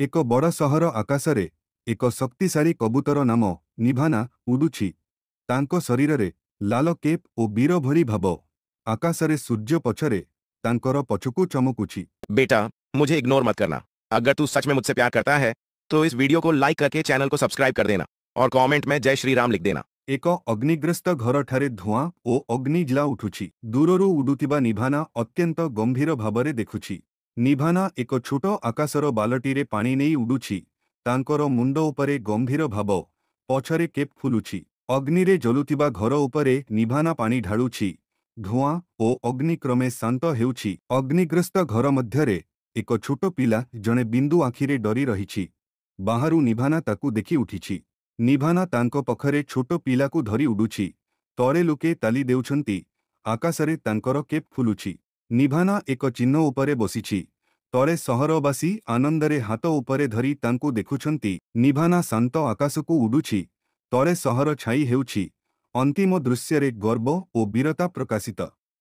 ଏକ ବଡ଼ ସହର ଆକାଶରେ ଏକ ଶକ୍ତିଶାଳୀ କବୁତର ନାମ ନିଭାନା ଉଡ଼ୁଛି। ତାଙ୍କ ଶରୀରରେ ଲାଲ କେପ୍ ଓ ବୀର ଭଳି ଭାବ। ଆକାଶରେ ସୂର୍ଯ୍ୟ ପଛରେ ତାଙ୍କର ପଛକୁ ଚମକୁଛି। बेटा, मुझे इग्नोर मत करना। अगर तू सच में मुझसे प्यार करता है तो इस वीडियो को लाइक करके चैनल को सब्सक्राइब कर देना और कमेंट में जय श्री राम लिख देना। ଏକ ଅଗ୍ନିଗ୍ରସ୍ତ ଘରଠାରେ ଧୂଆଁ ଓ ଅଗ୍ନି ଜ୍ୱଳା ଉଠୁଛି। ଦୂରରୁ ଉଡ଼ୁଥିବା ନିଭାନା ଅତ୍ୟନ୍ତ ଗମ୍ଭୀର ଭାବରେ ଦେଖୁଛି। ନିଭାନା ଏକ ଛୋଟ ଆକାଶର ବାଲଟିରେ ପାଣି ନେଇ ଉଡ଼ୁଛି। ତାଙ୍କର ମୁଣ୍ଡ ଉପରେ ଗମ୍ଭୀର ଭାବ, ପଛରେ କେପ୍ ଫୁଲୁଛି। ଅଗ୍ନିରେ ଜଳୁଥିବା ଘର ଉପରେ ନିଭାନା ପାଣି ଢାଳୁଛି। ଧୂଆଁ ଓ ଅଗ୍ନି କ୍ରମେ ଶାନ୍ତ ହେଉଛି। ଅଗ୍ନିଗ୍ରସ୍ତ ଘର ମଧ୍ୟରେ ଏକ ଛୋଟ ପିଲା ଜଣେ ବିନ୍ଦୁ ଆଖିରେ ଡରି ରହିଛି। ବାହାରୁ ନିଭାନା ତାକୁ ଦେଖି ଉଠିଛି। ନିଭାନା ତାଙ୍କ ପାଖରେ ଛୋଟ ପିଲାକୁ ଧରି ଉଡ଼ୁଛି। ତଳେ ଲୋକେ ତାଲି ଦେଉଛନ୍ତି। ଆକାଶରେ ତାଙ୍କର କେପ୍ ଫୁଲୁଛି। ନିଭାନା ଏକ ଚିହ୍ନ ଉପରେ ବସିଛି। ତଳେ ସହରବାସୀ ଆନନ୍ଦରେ ହାତ ଉପରେ ଧରି ତାଙ୍କୁ ଦେଖୁଛନ୍ତି। ନିଭାନା ଶାନ୍ତ ଆକାଶକୁ ଉଡ଼ୁଛି। ତଳେ ସହର ଛାଇ ହେଉଛି। ଅନ୍ତିମ ଦୃଶ୍ୟରେ ଗର୍ବ ଓ ବୀରତା ପ୍ରକାଶିତ।